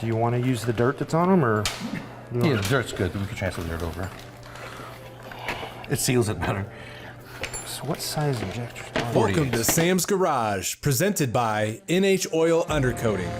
Do you want to use the dirt that's on them, or? Yeah, the dirt's good. We can transfer the dirt over. It seals it better. So what size injectors? Welcome to Sam's Garage, presented by NH Oil Undercoating.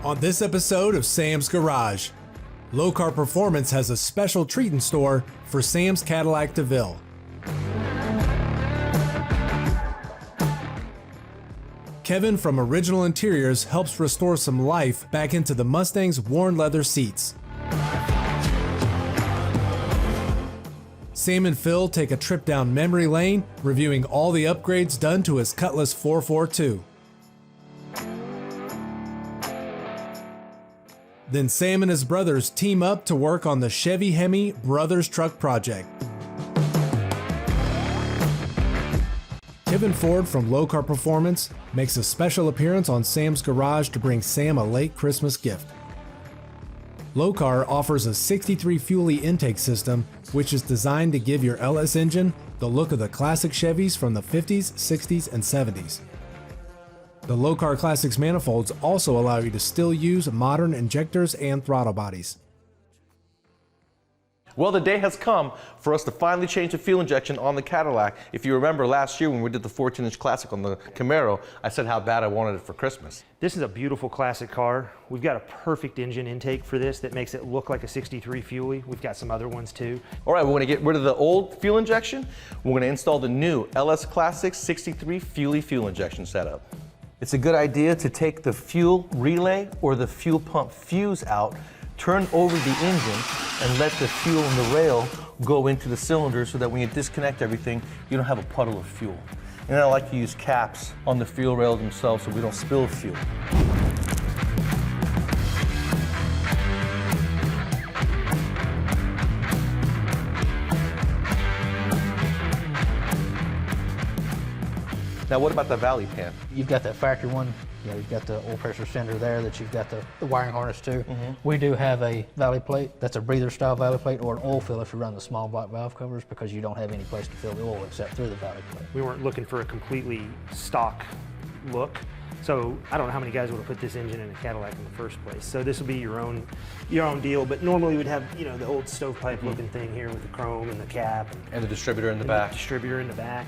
On this episode of Sam's Garage, Lokar Performance has a special treat in store for Sam's Cadillac DeVille. Kevin from Original Interiors helps restore some life back into the Mustang's worn leather seats. Sam and Phil take a trip down memory lane, reviewing all the upgrades done to his Cutlass 442. Then Sam and his brothers team up to work on the Chevy HEMI Brothers Truck Project. Kevin Ford from Lokar Performance makes a special appearance on Sam's Garage to bring Sam a late Christmas gift. Lokar offers a 63 Fuelie intake system, which is designed to give your LS engine the look of the classic Chevys from the 50s, 60s, and 70s. The Lokar Classics manifolds also allow you to still use modern injectors and throttle bodies. Well, the day has come for us to finally change the fuel injection on the Cadillac. If you remember last year when we did the 14-inch Classic on the Camaro, I said how bad I wanted it for Christmas. This is a beautiful classic car. We've got a perfect engine intake for this that makes it look like a 63 Fuelie. We've got some other ones too. All right, we're going to get rid of the old fuel injection. We're going to install the new LS Classic 63 Fuelie fuel injection setup. It's a good idea to take the fuel relay or the fuel pump fuse out, turn over the engine, and let the fuel and the rail go into the cylinder so that when you disconnect everything, you don't have a puddle of fuel. And I like to use caps on the fuel rails themselves so we don't spill fuel. Now what about the valley pan? You've got that factory one, you've got the oil pressure sender there that you've got the wiring harness to. We do have a valley plate that's a breather style valley plate, or an oil fill if you run the small block valve covers, because you don't have any place to fill the oil except through the valley plate. We weren't looking for a completely stock look, so I don't know how many guys would have put this engine in a Cadillac in the first place. So this will be your own deal, but normally we'd have the old stovepipe looking thing here with the chrome and the cap. And the distributor in the back. The distributor in the back.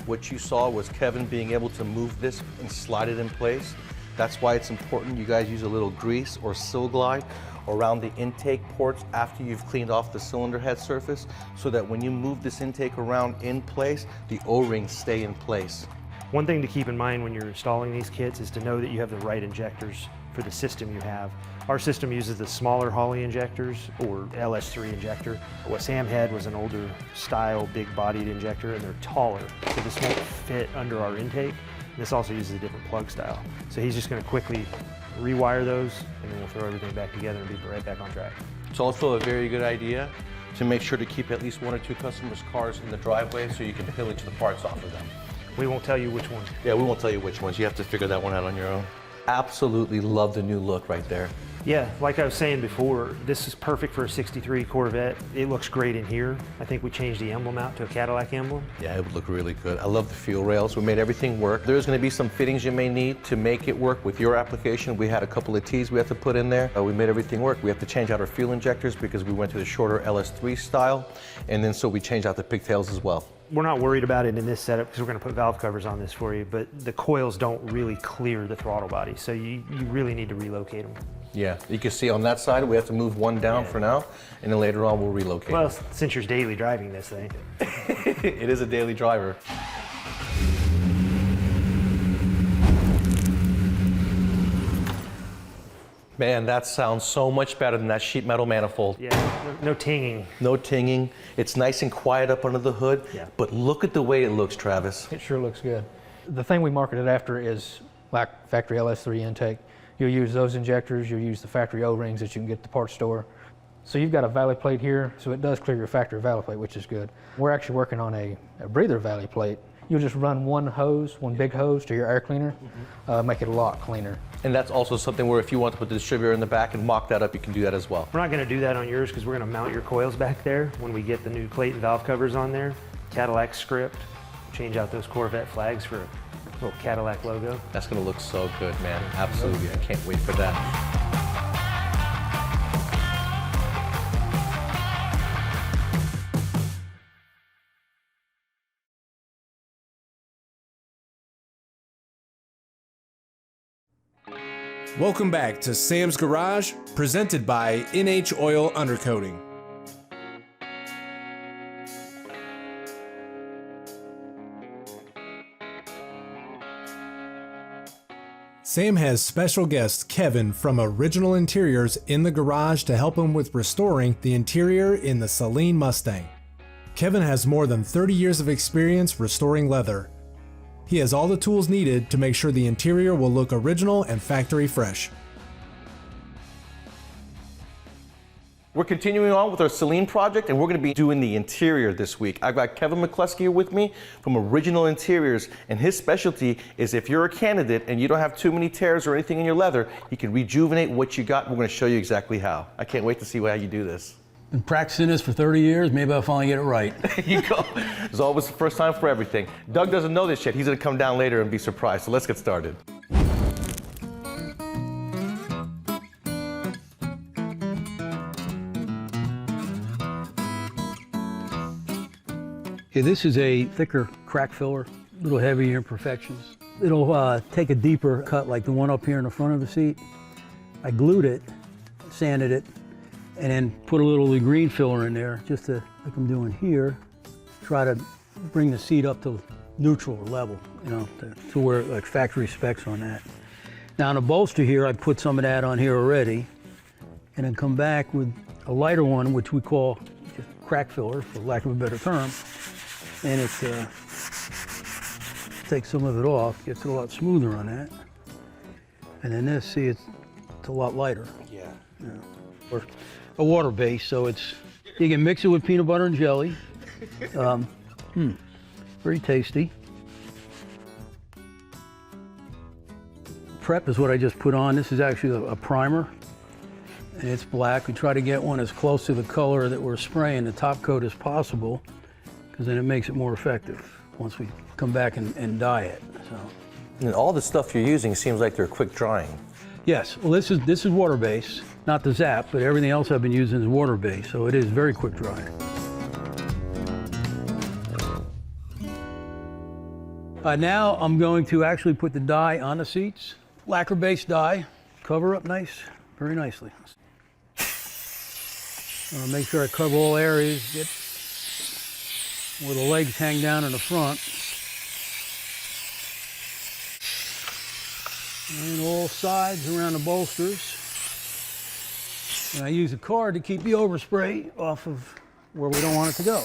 What you saw was Kevin being able to move this and slide it in place. That's why it's important you guys use a little grease or Sil Glide around the intake ports after you've cleaned off the cylinder head surface, so that when you move this intake around in place, the O-rings stay in place. One thing to keep in mind when you're installing these kits is to know that you have the right injectors for the system you have. Our system uses the smaller Holley injectors, or LS3 injector. What Sam had was an older style, big bodied injector, and they're taller, so this won't fit under our intake. And this also uses a different plug style. So he's just gonna quickly rewire those, and then we'll throw everything back together and be right back on track. It's also a very good idea to make sure to keep at least one or two customers' cars in the driveway so you can pillage the parts off of them. We won't tell you which one. Yeah, we won't tell you which ones. You have to figure that one out on your own. Absolutely love the new look right there. Yeah, like I was saying before, this is perfect for a 63 Corvette. It looks great in here. I think we changed the emblem out to a Cadillac emblem. Yeah, it would look really good. I love the fuel rails. We made everything work. There's going to be some fittings you may need to make it work with your application. We had a couple of T's we have to put in there. We made everything work. We have to change out our fuel injectors because we went to the shorter LS3 style, and then so we changed out the pigtails as well. We're not worried about it in this setup because we're going to put valve covers on this for you, but the coils don't really clear the throttle body, so you really need to relocate them. Yeah, you can see on that side we have to move one down for now, and then later on we'll relocate. Well, since you're daily driving this thing. It is a daily driver. Man, that sounds so much better than that sheet metal manifold. Yeah, no tinging. No tinging. It's nice and quiet up under the hood, Yeah. but look at the way it looks, Travis. It sure looks good. The thing we market it after is like factory LS3 intake. You'll use those injectors, you'll use the factory O-rings that you can get at the parts store. So you've got a valley plate here, so it does clear your factory valley plate, which is good. We're actually working on a breather valley plate. You'll just run one big hose to your air cleaner, make it a lot cleaner. And that's also something where if you want to put the distributor in the back and mock that up, you can do that as well. We're not going to do that on yours because we're going to mount your coils back there when we get the new plate and valve covers on there. Cadillac script, change out those Corvette flags for a little Cadillac logo. That's going to look so good, man. Absolutely. I can't wait for that. Welcome back to Sam's Garage, presented by NH Oil Undercoating. Sam has special guest Kevin from Original Interiors in the garage to help him with restoring the interior in the Celine Mustang. Kevin has more than 30 years of experience restoring leather. He has all the tools needed to make sure the interior will look original and factory fresh. We're continuing on with our Celine project, and we're going to be doing the interior this week. I've got Kevin McCluskey here with me from Original Interiors, and his specialty is if you're a candidate and you don't have too many tears or anything in your leather, you can rejuvenate what you got. We're going to show you exactly how. I can't wait to see how you do this. Been practicing this for 30 years, maybe I'll finally get it right. There you go. There's always the first time for everything. Doug doesn't know this yet. He's going to come down later and be surprised, so let's get started. Okay, this is a thicker crack filler, a little heavier imperfections. It'll take a deeper cut like the one up here in the front of the seat. I glued it, sanded it, and then put a little green filler in there, just to, like I'm doing here, try to bring the seat up to neutral or level, you know, to where like factory specs on that. Now on the bolster here, I put some of that on here already, and then come back with a lighter one, which we call just crack filler, for lack of a better term, and it takes some of it off, gets it a lot smoother on that. And then this, see, it's a lot lighter. Yeah. Or a water base, so it's, you can mix it with peanut butter and jelly. Very tasty. Prep is what I just put on. This is actually a primer, and it's black. We try to get one as close to the color that we're spraying the top coat as possible, because then it makes it more effective once we come back and dye it. So. And all the stuff you're using seems like they're quick drying. Yes, well this is water base, not the Zap, but everything else I've been using is water base, so it is very quick dry. Now I'm going to actually put the dye on the seats. Lacquer based dye, cover up nice, very nicely. I want to make sure I cover all areas, get where the legs hang down in the front. And all sides around the bolsters. And I use a card to keep the overspray off of where we don't want it to go.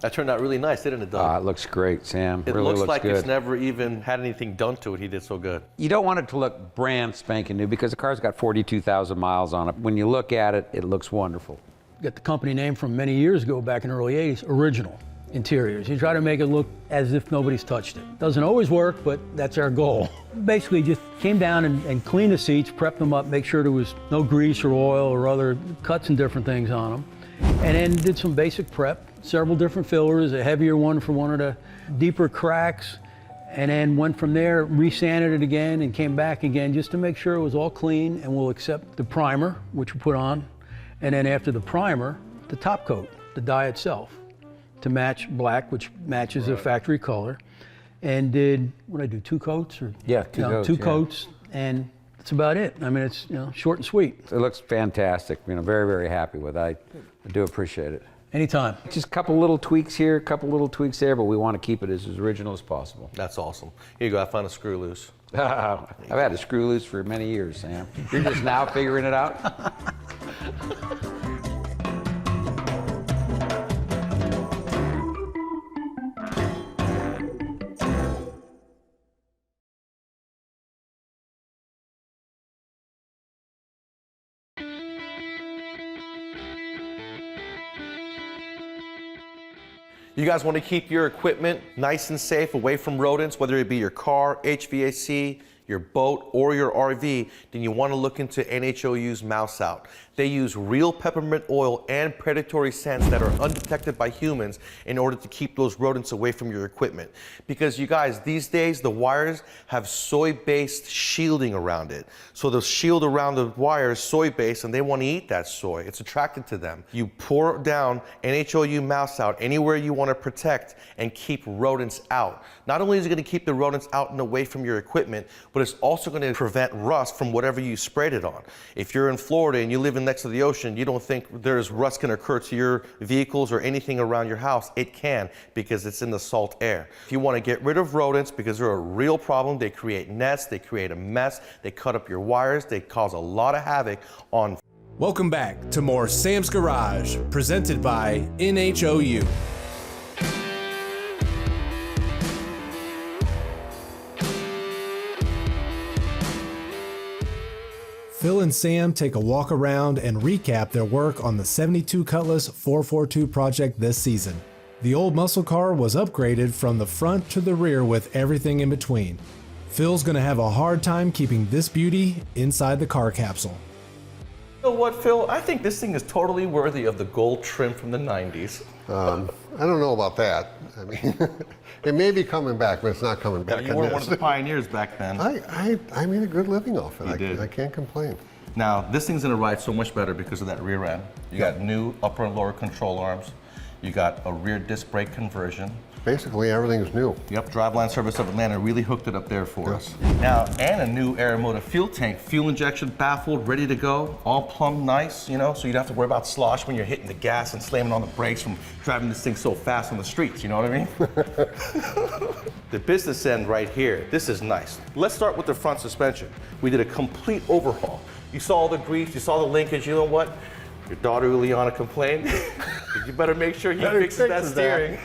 That turned out really nice, didn't it, Doug? It looks great, Sam. It really looks like good. it's never even had anything done to it. He did so good. You don't want it to look brand spanking new because the car's got 42,000 miles on it. When you look at it, it looks wonderful. Got the company name from many years ago, back in the early 80s, Original Interiors. You try to make it look as if nobody's touched it. Doesn't always work, but that's our goal. Basically just came down and cleaned the seats, prepped them up, make sure there was no grease or oil or other cuts and different things on them. And then did some basic prep, several different fillers, a heavier one for one of the deeper cracks, and then went from there, resanded it again and came back again just to make sure it was all clean, and we'll accept the primer, which we put on. And then after the primer, the top coat, the dye itself, to match black, which matches the factory color. And did, what did I do, 2 coats? Or, Yeah, two coats, Two yeah. coats, and that's about it. I mean, it's short and sweet. It looks fantastic. Very, very happy with it. I do appreciate it. Anytime. Just a couple little tweaks here, a couple little tweaks there, but we want to keep it as original as possible. That's awesome. Here you go. I found a screw loose. I've had a screw loose for many years, Sam. You're just now figuring it out? You guys want to keep your equipment nice and safe away from rodents, whether it be your car, HVAC, your boat, or your RV, then you want to look into NHOU's Mouse Out. They use real peppermint oil and predatory scents that are undetected by humans in order to keep those rodents away from your equipment. Because you guys, these days, the wires have soy-based shielding around it. So the shield around the wire is soy-based and they want to eat that soy. It's attracted to them. You pour down NHOU Mouse Out anywhere you want to protect and keep rodents out. Not only is it going to keep the rodents out and away from your equipment, but it's also going to prevent rust from whatever you sprayed it on. If you're in Florida and you live next to the ocean, you don't think there's rust going to occur to your vehicles or anything around your house. It can, because it's in the salt air. If you want to get rid of rodents, because they're a real problem, they create nests, they create a mess, they cut up your wires, they cause a lot of havoc on. Welcome back to more Sam's Garage, presented by NHOU. Phil and Sam take a walk around and recap their work on the 72 Cutlass 442 project this season. The old muscle car was upgraded from the front to the rear with everything in between. Phil's gonna have a hard time keeping this beauty inside the car capsule. You know what, Phil? I think this thing is totally worthy of the gold trim from the 90s. I don't know about that. I mean, it may be coming back, but it's not coming back. You were one of the pioneers back then. I made a good living off it. You did. I can't complain. Now, this thing's gonna ride so much better because of that rear end. You got new upper and lower control arms. You got a rear disc brake conversion. Basically, everything's new. Yep, Driveline Service of Atlanta really hooked it up there for us. Now, and a new Aeromotive fuel tank, fuel injection baffled, ready to go, all plumbed nice, you know, so you don't have to worry about slosh when you're hitting the gas and slamming on the brakes from driving this thing so fast on the streets, you know what I mean? The business end right here, this is nice. Let's start with the front suspension. We did a complete overhaul. You saw all the grease, you saw the linkage, you know what? Your daughter Juliana complained. You better make sure he fixes that steering.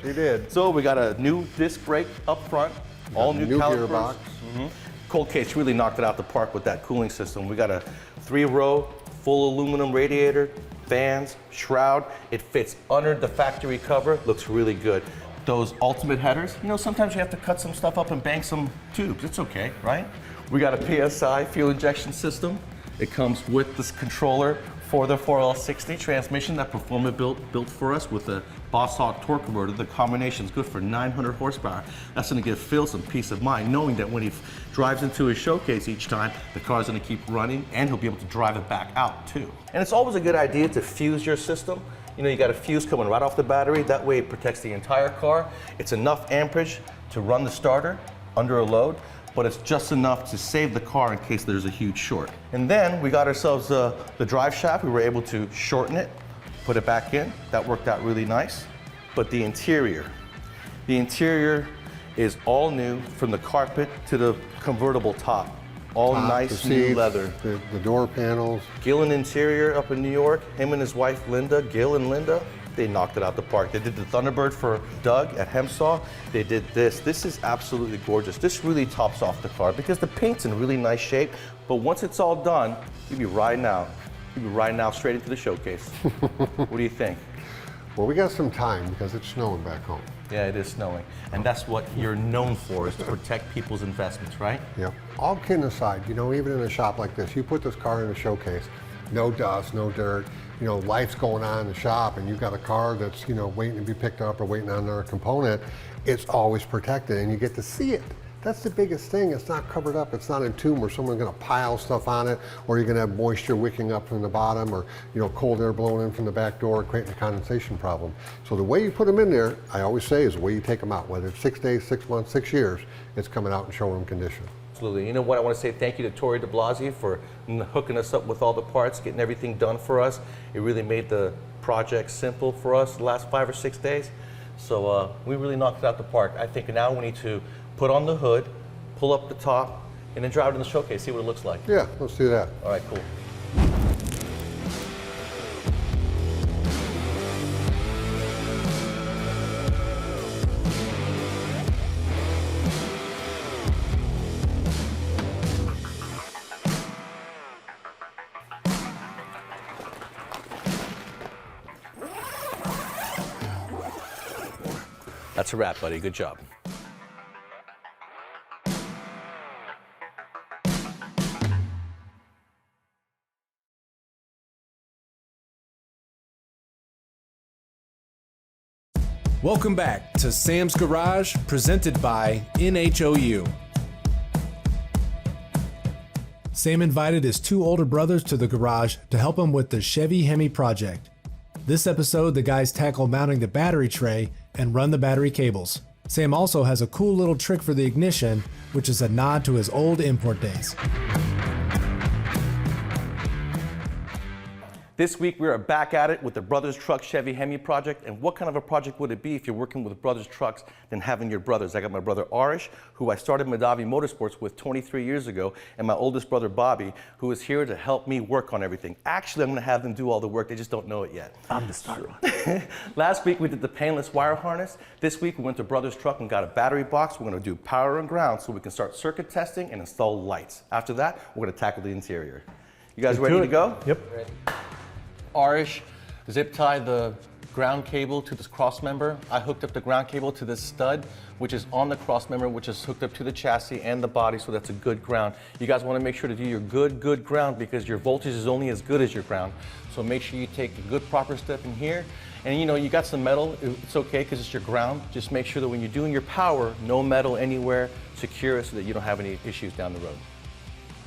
She did. So we got a new disc brake up front, all new calipers. Gearbox. Cold Case really knocked it out the park with that cooling system. We got a 3-row full aluminum radiator, fans, shroud. It fits under the factory cover, looks really good. Those ultimate headers, you know, sometimes you have to cut some stuff up and bank some tubes. It's okay, right? We got a PSI fuel injection system. It comes with this controller for the 4L60 transmission that Performance built for us with the Boss Hog torque converter. The combination is good for 900 horsepower. That's going to give Phil some peace of mind, knowing that when he drives into his showcase each time, the car's going to keep running and he'll be able to drive it back out too. And it's always a good idea to fuse your system. You know, you got a fuse coming right off the battery. That way it protects the entire car. It's enough amperage to run the starter under a load, but it's just enough to save the car in case there's a huge short. And then we got ourselves the drive shaft. We were able to shorten it, put it back in. That worked out really nice. But the interior is all new from the carpet to the convertible top. All nice new leather. The door panels. Gillen Interior up in New York, him and his wife Linda, Gil and Linda, they knocked it out the park. They did the Thunderbird for Doug at Hemsaw. They did this. This is absolutely gorgeous. This really tops off the car because the paint's in really nice shape, but once it's all done, you'll be riding out. You'll be riding out straight into the showcase. What do you think? Well, we got some time because it's snowing back home. Yeah, it is snowing. And that's what you're known for, is to protect people's investments, right? Yeah. All kidding aside, you know, even in a shop like this, you put this car in a showcase, no dust, no dirt, you know, life's going on in the shop and you've got a car that's, you know, waiting to be picked up or waiting on another component, it's always protected and you get to see it. That's the biggest thing. It's not covered up. It's not entombed where someone's going to pile stuff on it, or you're going to have moisture wicking up from the bottom, or, you know, cold air blowing in from the back door, creating a condensation problem. So the way you put them in there, I always say, is the way you take them out. Whether it's 6 days, 6 months, 6 years, it's coming out in showroom condition. Absolutely. You know what? I want to say thank you to Tori de Blasi for hooking us up with all the parts, getting everything done for us. It really made the project simple for us the last 5 or 6 days. So we really knocked it out the park. I think now we need to put on the hood, pull up the top, and then drive it in the showcase, see what it looks like. Yeah, let's do that. All right, cool. That's a wrap, buddy. Good job. Welcome back to Sam's Garage, presented by Nhou. Sam invited his two older brothers to the garage to help him with the Chevy HEMI project. This episode, the guys tackle mounting the battery tray and run the battery cables. Sam also has a cool little trick for the ignition, which is a nod to his old import days. This week we are back at it with the Brothers Truck Chevy HEMI project. And what kind of a project would it be if you're working with Brothers Trucks than having your brothers? I got my brother Arish, who I started Madavi Motorsports with 23 years ago, and my oldest brother Bobby, who is here to help me work on everything. Actually, I'm going to have them do all the work. They just don't know it yet. I'm the star. Last week we did the painless wire harness. This week we went to Brothers Truck and got a battery box. We're going to do power and ground so we can start circuit testing and install lights. After that, we're going to tackle the interior. You guys ready to go? Yep. Arish zip tied the ground cable to this cross member. I hooked up the ground cable to this stud, which is on the cross member, which is hooked up to the chassis and the body, so that's a good ground. You guys want to make sure to do your good ground because your voltage is only as good as your ground. So make sure you take a good proper step in here. And you know, you got some metal, it's okay because it's your ground. Just make sure that when you're doing your power, no metal anywhere, secure it so that you don't have any issues down the road.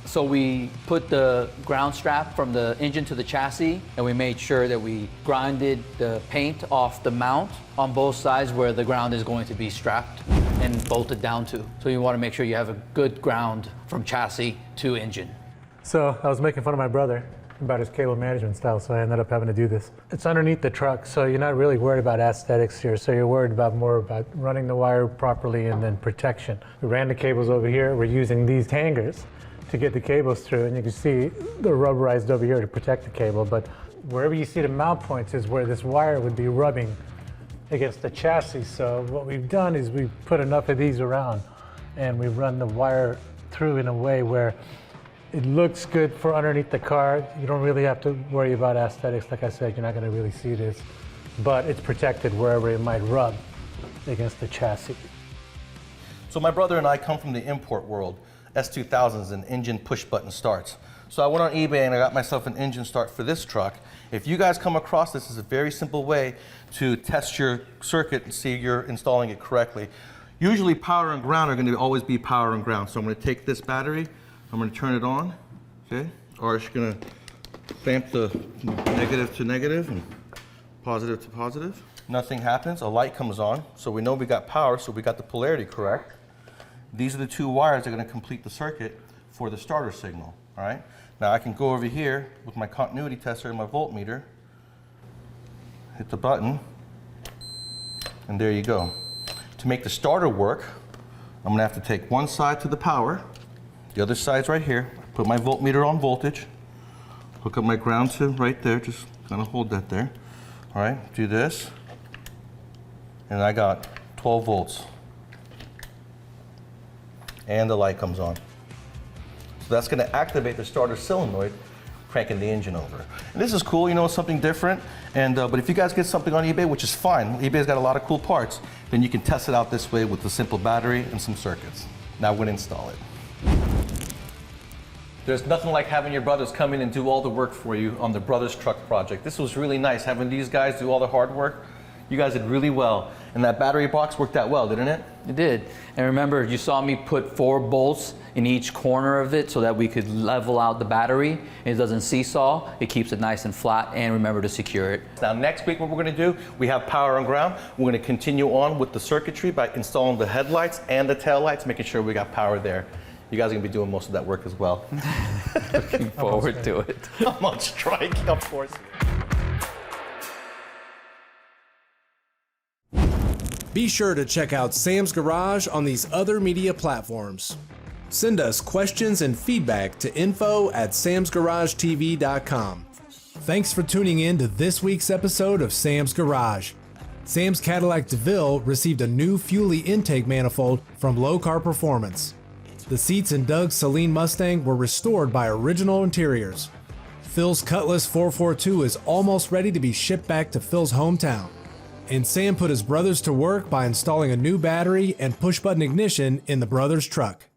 So we put the ground strap from the engine to the chassis, and we made sure that we grinded the paint off the mount on both sides where the ground is going to be strapped and bolted down to. So you want to make sure you have a good ground from chassis to engine. So I was making fun of my brother about his cable management style, so I ended up having to do this. It's underneath the truck, so you're not really worried about aesthetics here, so you're worried about more about running the wire properly and then protection. We ran the cables over here. We're using these hangers to get the cables through, and you can see they're rubberized over here to protect the cable, but wherever you see the mount points is where this wire would be rubbing against the chassis. So what we've done is we've put enough of these around and we run the wire through in a way where it looks good for underneath the car. You don't really have to worry about aesthetics. Like I said, you're not gonna really see this, but it's protected wherever it might rub against the chassis. So my brother and I come from the import world. S2000s and engine push button starts. So I went on eBay and I got myself an engine start for this truck. If you guys come across this, is a very simple way to test your circuit and see you're installing it correctly. Usually power and ground are going to always be power and ground. So I'm going to take this battery, I'm going to turn it on, okay? Or I'm just going to clamp the negative to negative and positive to positive. Nothing happens, a light comes on. So we know we got power, so we got the polarity correct. These are the two wires that are going to complete the circuit for the starter signal, all right? Now I can go over here with my continuity tester and my voltmeter, hit the button, and there you go. To make the starter work, I'm going to have to take one side to the power, the other side's right here, put my voltmeter on voltage, hook up my ground to right there, just kind of hold that there, all right? Do this, and I got 12 volts. And the light comes on. So that's going to activate the starter solenoid, cranking the engine over. And this is cool, you know, something different. And but if you guys get something on eBay, which is fine, eBay's got a lot of cool parts, then you can test it out this way with a simple battery and some circuits. Now we're going to install it. There's nothing like having your brothers come in and do all the work for you on the Brothers Truck project. This was really nice, having these guys do all the hard work. You guys did really well. And that battery box worked out well, didn't it? It did. And remember, you saw me put 4 bolts in each corner of it so that we could level out the battery. It doesn't seesaw, it keeps it nice and flat, and remember to secure it. Now next week what we're going to do, we have power and ground. We're going to continue on with the circuitry by installing the headlights and the tail lights, making sure we got power there. You guys are going to be doing most of that work as well. Looking forward to it. I'm on strike, of course. Be sure to check out Sam's Garage on these other media platforms. Send us questions and feedback to info@samsgaragetv.com. Thanks for tuning in to this week's episode of Sam's Garage. Sam's Cadillac DeVille received a new Fuelie intake manifold from Lokar Performance. The seats in Doug's Celine Mustang were restored by Original Interiors. Phil's Cutlass 442 is almost ready to be shipped back to Phil's hometown. And Sam put his brothers to work by installing a new battery and push-button ignition in the brothers' truck.